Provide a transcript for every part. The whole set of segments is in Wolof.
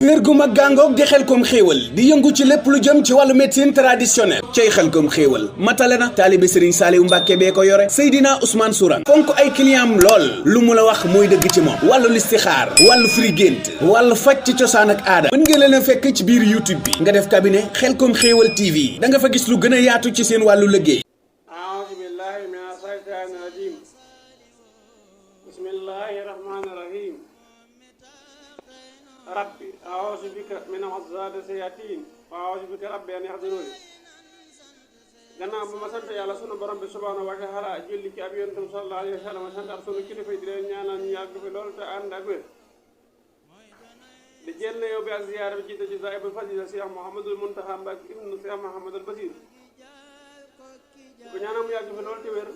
kër gu mag gàngoog di Xelcom xéewal di yëngu ci lépp lu jëm ci wàllu médecine traditionnelle cay Xelcom xéewal matale na taalibe Serigne Saliou Mbàkke bee ko yore Seydina Ousmane Sourang fonk ay clientam lool lu mu la wax mooy dëgg ci moom wàllu listixaar wàllu firi gént wàllu faj ci cosaan ak aada mën nga leen a fekk ci biir YouTube bi nga def cabinet Xelcom xéewal TV da nga fa gis lu gën a yaatu ci seen wàllu liggéey. A'uuzu billaahi mina shaytaani rajiim. Bismillaahi rahmaani rahiim. Rabbi a'uuzu bika min hamazaati sayaatiin wa a'uuzu bika rabbi an yahduruun. Gannaaw bu ma sant yàlla sunu borom bi subhaanahu wa taala julli ci ab yonentam sallallahu alayhi wa sallam sant ak sunu kilifa di leen ñaanal ñu yàgg fi loolu te ànd ak wér. di jël na yow bi ak ziyaara bi jiite ci saahibul fadiila Cheikh Mouhamadul Muntaxa Mbàkke ibnu Cheikh Mouhamadul Basiir ko ñaanal mu yàgg fi loolu te wér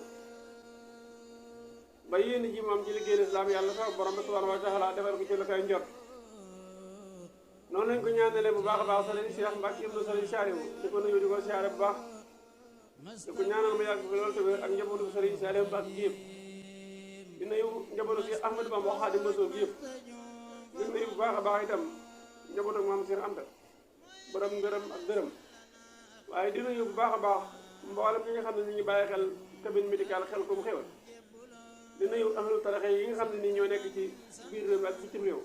ba yéen ji moom ci liggéey lislaam yàlla sax borom bi subhaanahu wa taala defal ko ci la koy njot. noonu lañ ko ñaanalee bu baax a baax sëriñ Cheikh Mbacke ibnu sëriñ Saliou di ko nuyu di ko siyaare bu baax di ko ñaanal mu yàgg fi loolu te wér ak njabootu sëriñ Saliou Mbacke gi yëpp di nuyu njabootu si Ahmadou Bamba Xaadimu Rasuul gi yëpp di nuyu bu baax a baax itam njabootu maam Cheikh Anta borom ngërëm ak dërëm waaye di nuyu bu baax a baax mboolem ñi nga xam ne ñu ngi bàyyi xel cabinet médical Xelcom xéewal di nuyu ahlu tarixa yi nga xam ne nii ñoo nekk ci biir réew mi ak bitim réew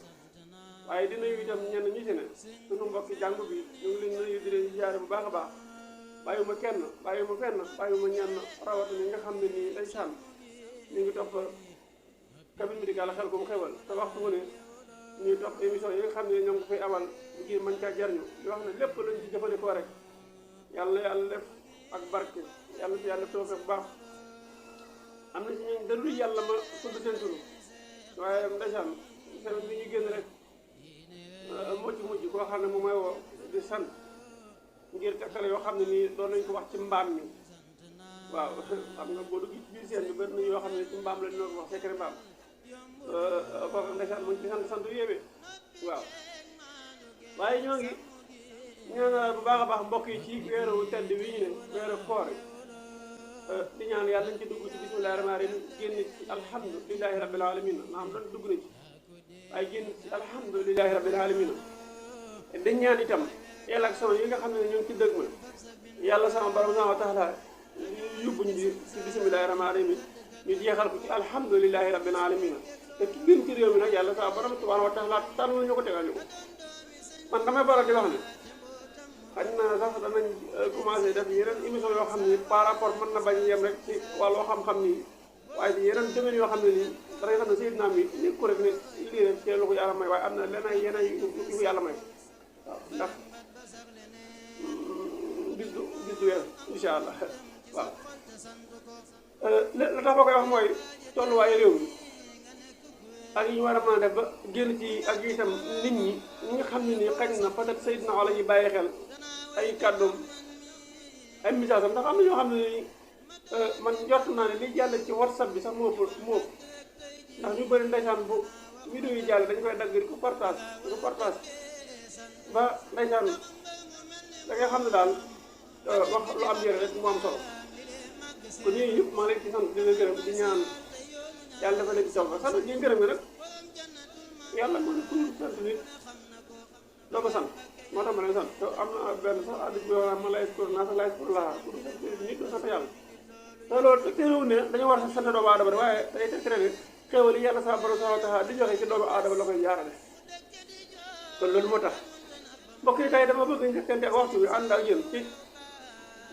waaye di nuyu itam ñenn ñu ci ne sunu mbokki jàngu bi ñu ngi leen nuyu di leen ziyaare bu baax a baax bàyyiwuma kenn bàyyiwuma fenn bàyyiwuma ñenn rawatina ñi nga xam ne nii day sànn ñu ngi topp cabinet médical Xelcom xéewal te waxtu bu ne ñuy topp émission yi nga xam ne ñoo ngi ko fay amal ngir mën caa jariñu di wax ne lépp lañ ci jëfandikoo rek yàlla def ak barke yàlla ci yàlla toofe bu baax am na ci ñu dalul yàlla ma tudd seen turu waaye ndeysaan semaine bi ñu génn rek mujj koo xam ne mu may woo di sant ngir tekkale yoo xam ne nii doon nañ ko wax ci mbaam mi waaw xam nga boo dugg ci biir seen bi bëri na yoo xam ne ci mbaam lañ doon wax secret mbaam kooku ndeysaan mu ngi ci sant yéeme waaw waaye ñoo ngi ñaan bu baax a baax mbokk yi ci weeru tedd wi ñu ne weeru koor yi di ñaan yàlla nañ ci dugg ci bismillahi rahmaani rahim génn ci alhamdulillahi rabbil alamin naam doon dugg na ci waaye génn ci alhamdulillahi rabbil alamin dañ ñaan itam élection yi nga xam ne ñu ngi ci dëgg ma yàlla sama borom subhaanahu wa taala yóbbu ñu ci bismillahi rahmaani rahim ñu jeexal ko ci alhamdulillahi rabbil alamin te ki gën ci réew mi nag yàlla sama borom subhaanahu wa taala tànn ñu ko tegal ñu ko man damay faral di wax ne xaj na sax danañ commencé def yeneen émission yoo xam ne par rapport mën na bañ yem rek ci wàllu xam-xam nii waaye di yeneen domaine yoo xam ne nii dangay xam ne Seydina mi nekk ko rek ne lii rek ci lu ko yàlla may waaye am na leneen yeneen yu ko yàlla may waaw ndax bis du weer incha allah waaw la tax ba koy wax mooy tolluwaayu réew mi ak yi ñu war a mën a def ba génn ci ak itam nit ñi nga xam ne nii xañ na peut-être Seydina wala ñu bàyyi xel ay kàddoom ay message am ndax am na ñoo xam ne nii man njort naa ne li jàll ci WhatsApp bi sax moo ëpp ndax ñu bëri ndeysaan bu vidéo yi jàll dañu koy dagg di ko partage ba ndeysaan da ngay xam ne daal wax lu am njëriñ rek mu am solo kon yooyu yëpp maa ngi leen ci sant di leen gërëm di ñaan yàlla dafa leen ci taw ba sant ñi gërëm nga nag yàlla mu ne ku sant nit doo ko sant moo tax ma leen sant te am na benn sax addi bi ma lay pour naa sax lay pour laa pour nit doo sant yàlla te loolu te teewul ne dañoo war a sant doomu aadama waaye tey te traité xéewal yi yàlla sa borom subhaanahu wa taala di joxe ci doomu aadama la koy jaarale kon loolu moo tax mbokk yi tey dama bëgg njëkkante ak waxtu bi ànd ak yéen ci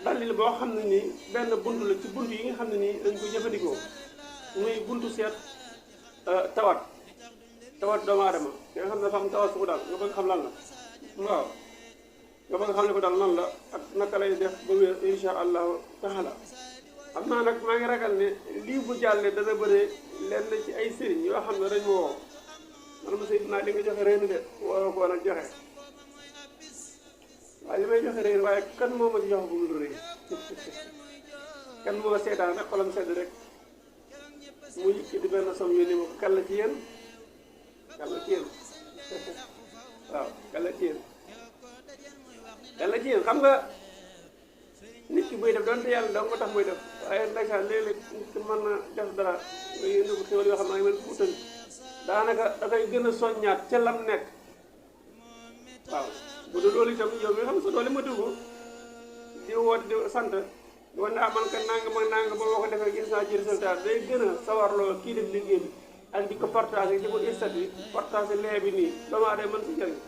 dalil boo xam ne nii benn bunt la ci bunt yi nga xam ne nii dañ ko jëfandikoo muy buntu seet tawat doomu aadama te nga xam ne dafa am tawat su ko daal nga bëgg xam lan la waaw nga bëgg xam ne ko daal nan la ak naka lay def ba wér insha allahu taala xam naa nag maa ngi ragal ne lii bu jàllee dana bëre lenn ci ay sëriñ yoo xam ne dañ ma woo man ma Seydina li nga joxe rëy na de waroo ko woon a joxe waaye li may joxe rëy waaye kan moo ma ci jox bu mu rëy kan moo seetaan rek xolam sedd rek mu yëkki di benn som yónni ma ko kàlla ci yéen waaw kàlla ci yéen xam nga nit ki buy def doonte yàlla dong ko tax muy def waaye ndeysaan léeg-léeg nit ki mën na def dara nga yónni ko xéwal yoo xam ne ay mel fuutan daanaka dafay gën a soññaat ca lam nekk waaw bu dul loolu itam yow mi xam sa doole matu ko di woote di sant wan ne man ka nangam ak nangam ba boo ko defee gis naa ci résultat day gën a sawarloo kii def liggéey bi ak di ko partagé di ko statut partagé lee bi nii damaa day mën si jëriñ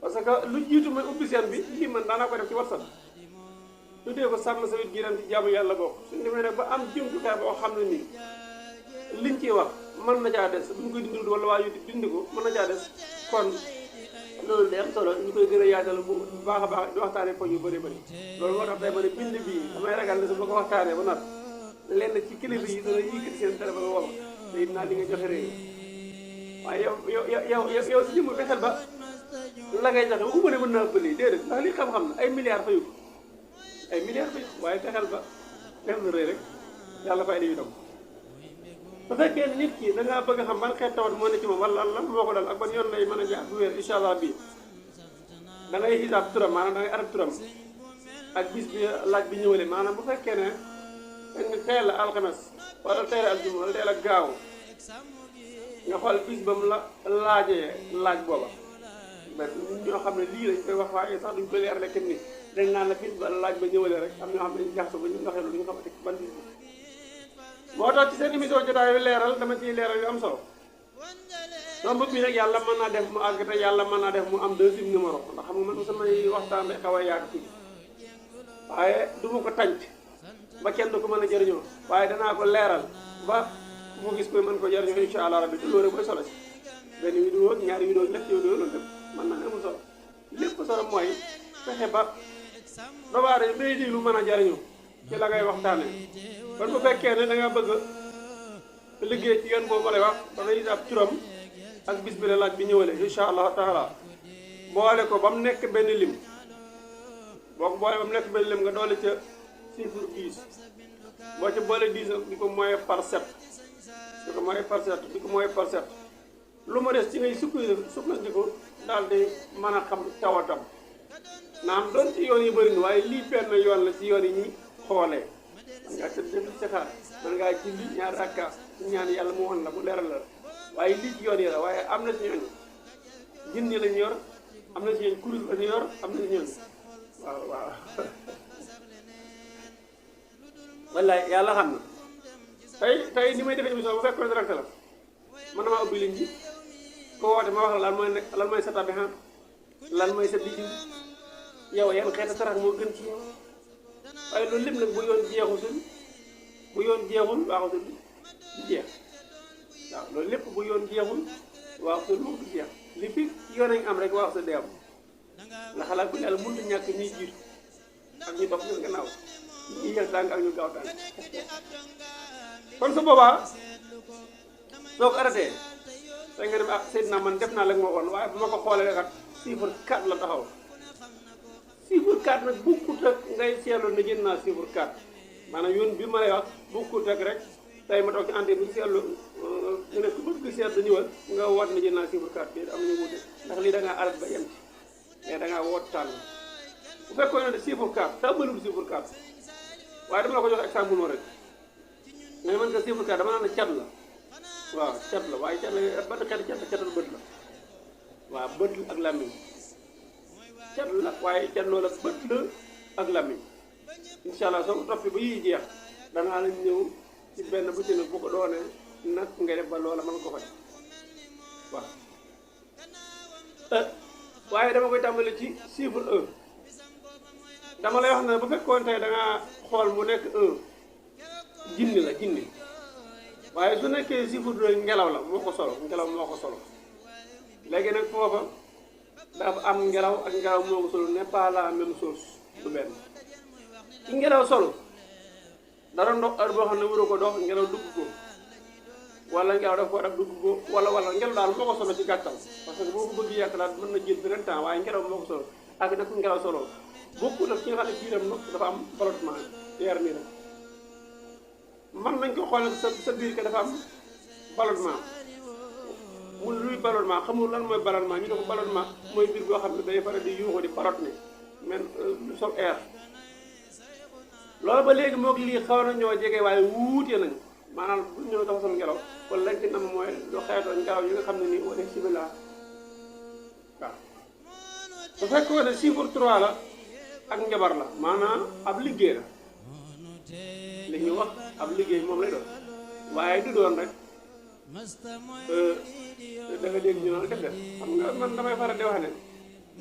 parce que lu jiitu may ubbi seen bi lii man daanaa ko def ci WhatsApp tuddee ko sàmm sa wit gi dem ci jaamu yàlla bokk suñu demee nag ba am jumtukaay boo xam ne nii liñ ciy wax mën na caa des buñ koy dindi wala waa yu dindi ko mën na caa des kon loolu day am solo ñu koy gën a yaatal bu baax a baax di waxtaanee ko yu bëri bëri loolu moo tax day bëri bind bii damay ragal ne su ma ko waxtaanee ba nat lenn ci kilifa yi dana yëkkati seen téléphone wala te it naa di nga joxe réew waaye yow si jëmm fexeel ba la ngay joxe bu ne mën naa ëpp lii déedéet ndax li xam-xam na ay milliards fayu ko ay milliards fayu ko waaye fexeel ba def na rëy rek yàlla fay dañuy dog su fekkee nit ki da ngaa bëgg a xam ban xeet tawat moo ne ci moom wala lan moo ko dal ak ban yoon lay mën a jaar bu wér incha allah bii da ngay xisaab turam maanaam da ngay arab turam ak bis bi laaj bi ñëwale maanaam bu fekkee ne teel la alxames wala teel la aljuma wala teel la gaaw nga xool bis ba mu la laajee laaj booba mais ñoo xam ne lii lañ koy wax waaye sax duñ koy leerale kenn ni dañ naan la bis ba laaj ba ñëwale rek am ñoo xam ne dañu jaxasoo ba ñu waxee loolu ñu xamante ban bis bi moo tax ci seen émission jotaayu leeral dama ciy leeral yu am solo donc bopp bi nag yàlla mën naa def mu àgg te yàlla mën naa def mu am deuxième numéro ndax xam nga man samay waxtaan day xaw a yaatu tuuti waaye du ma ko tànc ba kenn du ko mën a jëriñoo waaye danaa ko leeral ba mu gis koy mën ko jëriñoo incha allah rabbi te loolu rek mooy solo si benn vidéo ak ñaari vidéo lépp vidéo loolu lépp mën naa amul solo lépp solo mooy fexe ba dobaare mbay di lu mën a jëriñoo ci la ngay waxtaane kon bu fekkee ne da nga bëgg liggéey ci yoon boobu lay wax da ngay ab turam ak bis bi la laaj bi ñëwale incha allah taala boole ko ba mu nekk benn lim boo ko boole ba mu nekk benn lim nga doole ca chiffre 10 boo ca boole 10 di ko moyen par 7 di ko moyen par 7 di ko moyen par 7 lu ma des ci ngay sukkandiku daal di mën a xam tawatam naam doon ci yoon yi bëri na waaye lii benn yoon la ci yoon yi ñi xoolee man ngaa tëdd def ci xaar man ngaa julli ñaar rakka ci ñaan yàlla mu won la mu leeral la waaye lii ci yoon yi la waaye am na ci ñooñu jinni lañu yor am na ci ñooñu kurus lañu yor am na ci ñooñu waaw wallaay yàlla xam na tey ni may defee émission bu fekkoon direct la man damaa ubbi ligne bi ko woote ma wax la lan mooy sa tabihan lan mooy sa biddiw yow yan xeeta sarax moo gën ci yow waaye loolu lépp nag bu yoon jeexutul waaxutul du jeex waaw loolu lépp bu yoon jeexul waaxutul moom du jeex li fi yoon nañ am rek waaxutul day am ndax xalaat bu yàlla mënut a ñàkk ñuy jiitu ak ñu topp ñun gannaaw ñuy yéex tàng ak ñu gaaw tàng kon su boobaa soo ko arrêté da nga dem ah Seydina man def naa la nga ma waxoon waaye bu ma ko xoolee kat chiffre 4 la taxaw chiffre 4 nag bokkut ak ngay seetlu ne jënd naa chiffre 4 maanaam yoon bi ma lay wax bokkut ak rek tey ma toog ci ante bi seetlu nga ne ku bëgg seet da ñëwal nga woot ne jënd naa chiffre 4 bi am nañu wute ndax lii da ngaa arrêté ba yem ci mais da ngaa woot tànn bu fekkoon ne chiffre 4 saa bëriwul chiffre 4 waaye dama la ko jox exemple moo rek nga ne man nga chiffre 4 dama naan ne cat la waaw cat la waaye cat la ban xeetu cat la catul bët la waaw bët la ak làmmiñ cat la waaye cat loola bët la ak làmmiñ incha allah soo ko toppee ba yiy jeex danaa la ñëw ci benn bu ci ne bu ko doonee nag ngay def ba loola mën ko faj waaw waaye dama koy tàmbali ci chiffre 1 dama lay wax ne bu fekkoon tey da ngaa xool mu nekk 1 jinni la jinni waaye su nekkee chiffre 2 ngelaw la moo ko solo ngelaw moo ko solo léegi nag foofa dafa am ngelaw ak ngelaw moo ko solo n'est pas la même chose du benn ci ngelaw solo dara ndox heure boo xam ne waru ko dox ngelaw dugg ko wala ngelaw daf ko def dugg ko wala ngelaw daal moo ko solo ci gàttal parce que boo ko bëgg yaatalaat mën na jël 30 ans waaye ngelaw moo ko solo ak nag ngelaw solo bokkul ak ci nga xam ne biiram dafa am ballottement yeer nii rek man nañ ko xool sa biir ka dafa am ballottement mu luy ballottement xamul lan mooy ballottement ñu ne ko ballottement mooy biir boo xam ne day faral di yuuxu di parot ni men lu sol air loolu ba léegi moog lii xaw na ñoo jege waaye wuute nañ maanaam bu ñëw dafa sol ngelaw kon lañ ci nam mooy lu xeetoo ngelaw yi nga xam ne nii wala sibila waaw su fekkoon ne chiffre 3 la ak njabar la maanaam ab liggéey la li ñuy wax ab liggéey moom lay doon waaye du doon rek da nga dégg ñu naan def xam nga man damay faral di wax ne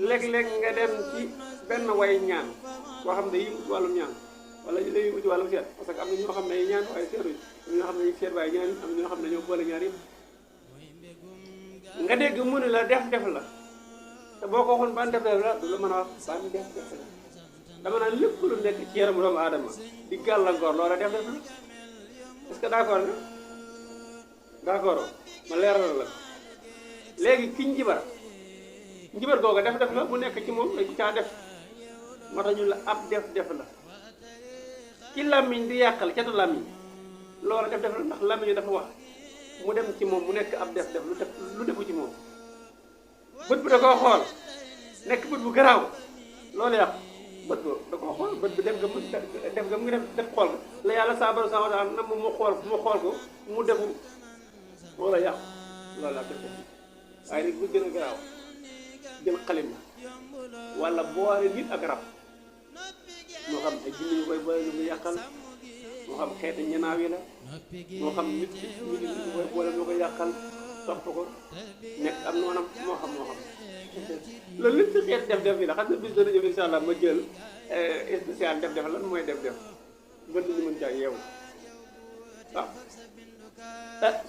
léeg-léeg nga dem ci benn way ñaan boo xam ne yi ci wàllum ñaan wala ñu lay ci wàllum seet parce que am na ñoo xam ne ñaan waaye seetuñ am na ñoo xam ne seet waaye ñaan am na ñoo xam ne ñoo boole ñaar yëpp nga dégg mu ne la def la te boo ko waxoon ban def la du la mën a wax ban def la dama naan lépp lu nekk ci yaramu doomu aadama di gàllankoor loola def la est-ce que d'accord nga d'accord ma leeral la léegi ki njibar googa def la bu nekk ci moom dañ caa def moo tax ñu la ab def la ci làmmiñ di yàqal catu làmmiñ loola def la ndax làmmiñ dafa wax mu dem ci moom mu nekk ab def lu defu ci moom bët bi da koo xool nekk bët bu garaaw loolu yàqu bët boobu da koo xool bët bi def nga mu def xool ko la yàlla saa borom saa wataala nam mu xool ko mu defu wala yàqu loolu laa def waaye nag bu gën a garaaw jël xalim la wala boole nit ak rab moo xam ay jinne yu koy boole lu muy yàqal moo xam xeeti ñanaaw yi la moo xam nit ñu koy boole lu koy yàqal topp ko nekk am noonam moo xam loolu lépp ci xeet def yi la xam ne bis dana ñëw insha allah ma jël spécial def lan mooy def bët ñu mën caa yeewu waaw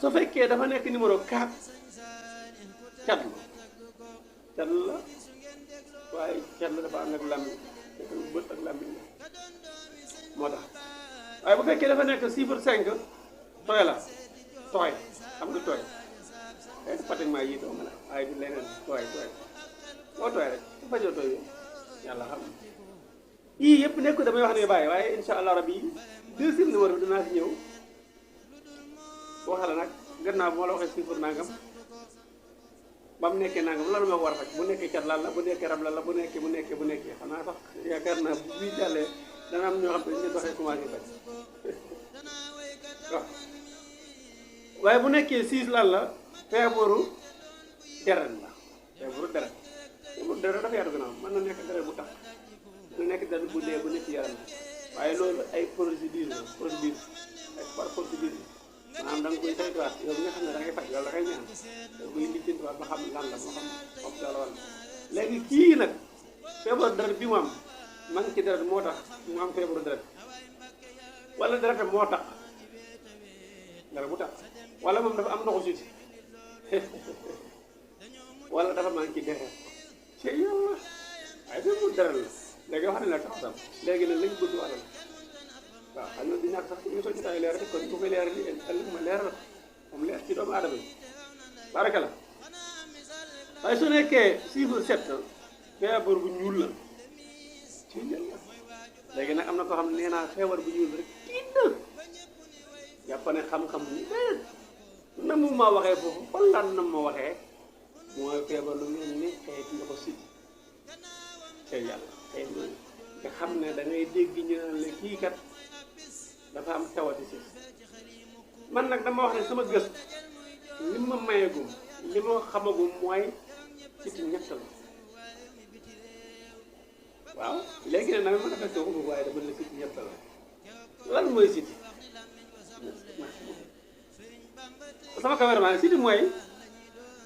su fekkee dafa nekk numéro 4 cat la waaye cat la dafa ànd ak làmmiñ bët ak làmmiñ la moo tax waaye bu fekkee dafa nekk chiffre 5 tooy la tooy xam nga tooy ay pratiquement yi doo mën a waaye du leneen tooy boo tooy rek su fajoo tooy yàlla xam yii yëpp nekk damay wax ne bàyyi waaye insha allah rabbi deuxième numéro bi dinaa si ñëw waxala nag gannaaw bu ma la waxee chiffre nangam ba mu nekkee nangam lan ma ko war a faj bu nekkee cat lan la bu nekkee rab lan la bu nekkee xanaa sax yaakaar naa bu bii jàllee dana am ñoo xam ne ñu doxee commencé faj waaw waaye bu nekkee 6 lan la feebaru deret la feebaru deret dafa yaatu gannaaw mën na nekk deret bu tax mën na nekk deret bu dee bu nekk yaram waaye loolu ay procédure ay par procédure maanaam da nga koy saytuwaat yow bi nga xam ne da ngay faj wala da ngay ñaan da koy lijjantiwaat ba xam lan la moo xam hôpital wala léegi kii nag feebaru deret bi mu am man ci deret moo tax mu am feebaru deret wala deretam moo tax dara bu tax wala moom dafa am ndoxu siti wala dafa manqué deret ci yàlla ay feebaru deret la léegi wax ne la tax sam léegi nag lañ bëgg wax la waaw xam na di ñàkk sax ñu soo jotaay leer rek kon bu koy leer li ëllëg ma leer la moom leer ci doomu aadama yi baraka la waaye su nekkee chiffre 7 feebar bu ñuul la ci yàlla léegi nag am na koo xam ne nee naa feebar bu ñuul rek tiit na jàpp ne xam-xam ni na mu ma waxee foofu fan lan na ma waxee mooy feebar lu mel ni xeet nga ko sit ci yàlla xeet loolu nga xam ne da ngay dégg ñu naan la kii kat dafa am tawati si man nag dama wax ne sama gëstu li ma mayegum li ma xamagum mooy siti ñett la waaw léegi ne nag ma dafa soo ko waaye dama ne siti ñett la lan mooy siti sama cameraman siti mooy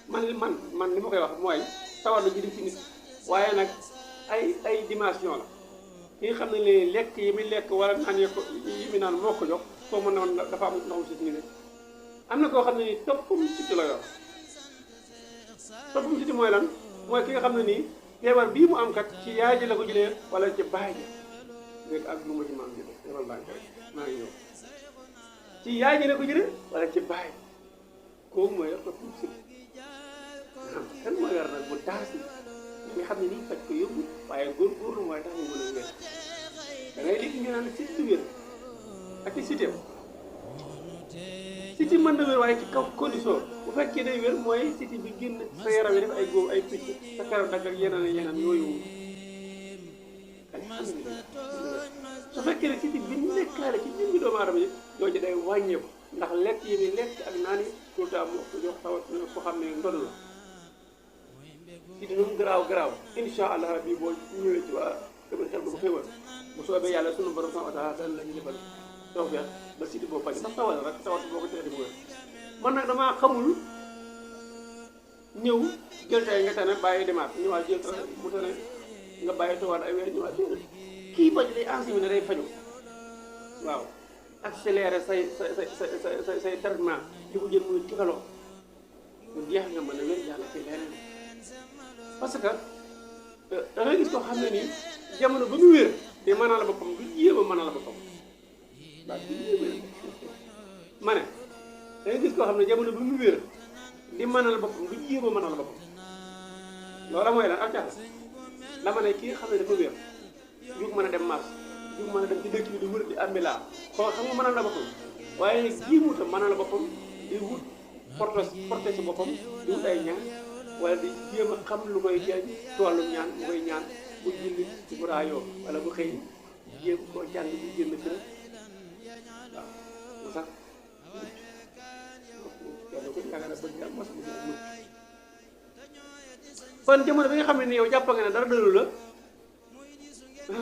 man li ma koy wax mooy tawat la ji di ci nit waaye nag ay dimension la ki nga xam ne léegi lekk yi muy lekk wala naan yi muy naan moo ko jox soo mën na woon dafa am ndoxum siti ni am na koo xam ne nii toppum siti la yor toppum siti mooy lan mooy ki nga xam ne nii feebar bii mu am kat ci yaay ji la ko jëlee wala ci baay ji léegi ak lu ma ci maam jëlee defal baa ngi maa ngi ñëw ci yaay ji la ko jëlee wala ci baay kooku mooy yor toppum siti kan moo yor nag mu daas nga xam ne nii faj ko yóbbu waaye góorgóorlu mooy tax ñu mën a wér da ngay dégg ñu naan siti du wér ak ci siteem siti mën na wér waaye ci kaw condition bu fekkee day wér mooy siti bi génn sa yaram yi def ay góob ay picc sa karaw dagg ak yeneen yooyu alhamdulilah su fekkee ne siti bi nekkaale ci jëmmi doomu aadama yi jooju day wàññeeku ndax lekk yi ni lekk ak naan yi tout le temps moo ko jox tawat ko xam ne ndodd la ci dinañ garaaw insha allah rabbi boo ñëwee ci waa Kébémer Xelcom Xéewal bu soobee yàlla sunu borom subhanahu wa taala daan lañu defal tawfeex ba siti boo faj ndax tawal rek tawat boo ko tee di wér man nag damaa xamul ñëw jël tey nga tane bàyyi demaat ñëwaat jël mu tane nga bàyyi toogaat ay weer ñëwaat kii faj day enseigné ne day faju waaw accéléré say traitement di ko jël muy tikaloo lu jeex nga mën a wér yàlla ci leneen parce que da ngay gis koo xam ne nii jamono ba mu wér te mën na la boppam du yéem a mën na la boppam waaw du yéem ma ne da ngay gis koo xam ne jamono ba mu wér di mën na la boppam du yéem a mën na la boppam loola mooy lan ak cax dama ne kii xam ne dafa wér jug mën a dem marché jug mën a dem ci dëkk bi di wër di ambila koo xam nga mën na la boppam waaye nag kii wuta mën na la boppam di wut porté si boppam di wut ay ñaan wala di jéem a xam lu koy jaay toolu ñaan bu koy ñaan bu julli ci bu raayoo wala bu xëy jéem koo jàng di génn kër waaw lu sax kenn ko yaakaar na bëgg am mos kon jamono bi nga xam ne yow jàpp nga ne dara dalu la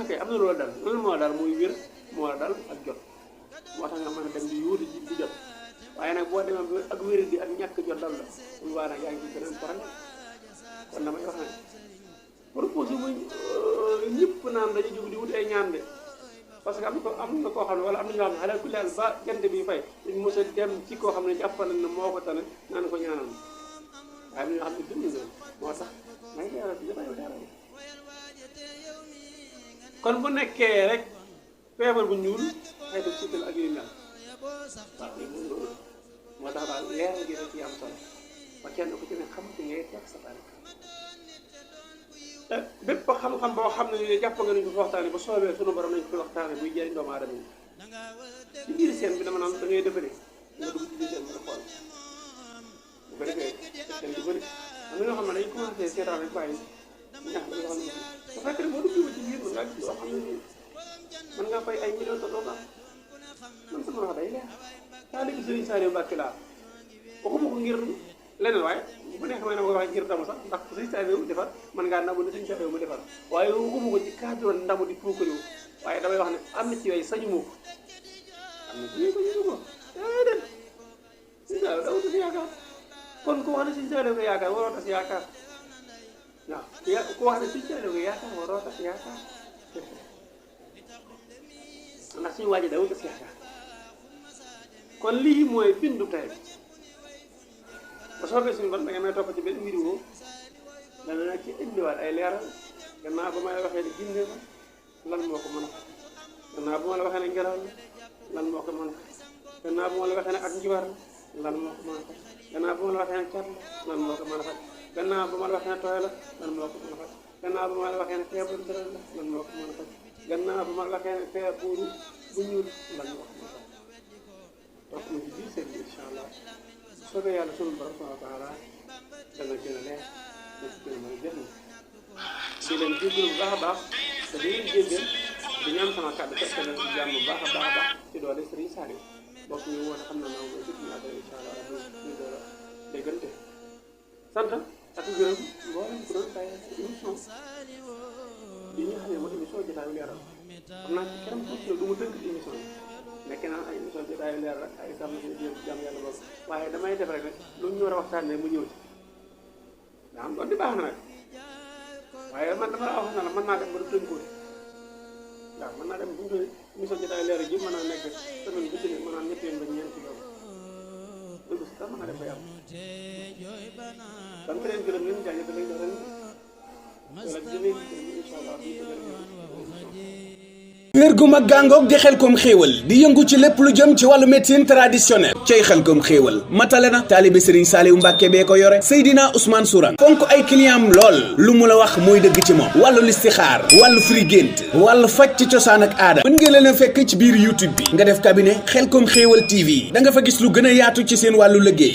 kay am na loolu dal loolu moo dal muy wér moo dal ak jot moo tax nga mën a dem di yuuti ji di jot waaye nag boo demee ba ak wér di ak ñàkk jot dal la lu waa nag yaa ngi ci beneen problème kon damay wax ne proposé muy ñëpp naan dañu jóg di wut ay ñaan de parce que am na koo xam ne wala am na ñoo xam ne xale ku leel ba jant bi fay dañ mos a dem ci koo xam ne jàppal na moo ko tane naan ko ñaanal waaye am na ñoo xam ne dund nga moo tax may leeral bi damay leeral kon bu nekkee rek feebar bu ñuul xëy na sital ak yu mel waaw moo tax daal leeral gi rek ci am solo ba kenn ku ci ne xam ci ngay teg sa tànk bépp xam-xam boo xam ne jàpp nga nañ ko fi waxtaane ba soobee sunu borom nañ ko fi waxtaane buy jëriñ doomu aadama yi ci biir seen bi dama naan da ngay defale nga dugg ci biir seen bi nga xool bu ko defee seen bu bëri am na ñoo xam ne dañ commencé seetaan rek bàyyi ñax ba nga xam ne bu fekkee ne boo duggee ci biir mën ngaa gis loo xam ne nii mën ngaa fay ay millions de dollars man sama wax day leer taalibe Sëriñ Saliou Mbacke laa waxuma ko ngir leneen waaye bu neex ma ne ma ko waxee ngir ndamu sax ndax Sëriñ Saliou defar mën ngaa ndamu ne Sëriñ Saliou mu defar waaye waxuma ko ci cadre ndamu di puukariwu waaye damay wax ne am na ci yooyu sañu ma ko am na ci yooyu sañu ma ko déedéet Sëriñ Saliou daw tas yaakaar kon ku wax ne Sëriñ Saliou nga yaakaar waroo tas yaakaar waaw ku wax ne Sëriñ Saliou nga yaakaar waroo tas yaakaar ndax suñu waaji daw tas yaakaar kon lii mooy bindu tey ba soobee suñu ban da nga may topp ci benn vidéo dana nag ci indiwaat ay leeral gannaaw ba ma la waxee ne jinne la lan moo ko mën a faj gannaaw ba ma la waxee ne ngelaw la lan moo ko mën a faj gannaaw ba ma la waxee ne ak njibar la lan moo ko mën a faj gannaaw ba ma la waxee ne cat la lan moo ko mën a faj gannaaw ba ma la waxee ne tooy la lan moo ko mën a faj gannaaw ba ma la waxee ne feebaru deret la lan moo ko mën a faj gannaaw ba ma la waxee ne feebaru bu ñuul lan moo ko mën a faj donc mu ngi biir seen bi incha allah soobee yàlla sunu borom subhanahu wa taala dana gën a leer da ci gën a mën a jëriñ di leen jéggal bu baax a baax te di leen jéggal di ñaan sama kàddu fekk leen ci jàmm bu baax a baax a baax ci doole Sëriñ Saliou bokk ñu woon xam na naa mooy dëgg ñu àggale incha allah ñu door a déggante sant ak gërëm mboolem ku doon bàyyi émission bi ñu xam ne mooy émission jotaayu leeral xam naa ci kanam tuuti du ma tënk ci émission bi nekk naa ay émission jotaayu leeral rek ay sàmm si jëm jàmm yàlla boobu waaye damay def rek lu ñu war a waxtaanee mu ñëw ci daa am doon di baax na nag waaye man dama la wax na la mën naa dem ba du tënkoo waaw mën naa dem bu ñu émission jotaayu leeral ji mën naa nekk semaine bu ci ne mën naa ñetti yoon ba ñeenti yoon dëgg si sax mën naa dem ba yàlla sant leen gërëm leen jaajëf leen jox leen wala jëlee incha allah kër gu mag gàngoog di Xelcom Xéewal di yëngu ci lépp lu jëm ci wàllu médecine traditionnelle cay Xelcom Xéewal matale na taalibe Serigne Saliou Mbacke bee ko yore Seydina Ousmane Sourang fonk ay clientam lool lu mu la wax mooy dëgg ci moom wàllu listixaar wàllu firi gént wàllu faj ci cosaan ak aada mën ngeen leen a fekk ci biir YouTube bi nga def cabinet Xelcom Xéewal TV da nga fa gis lu gën a yaatu ci seen wàllu liggéey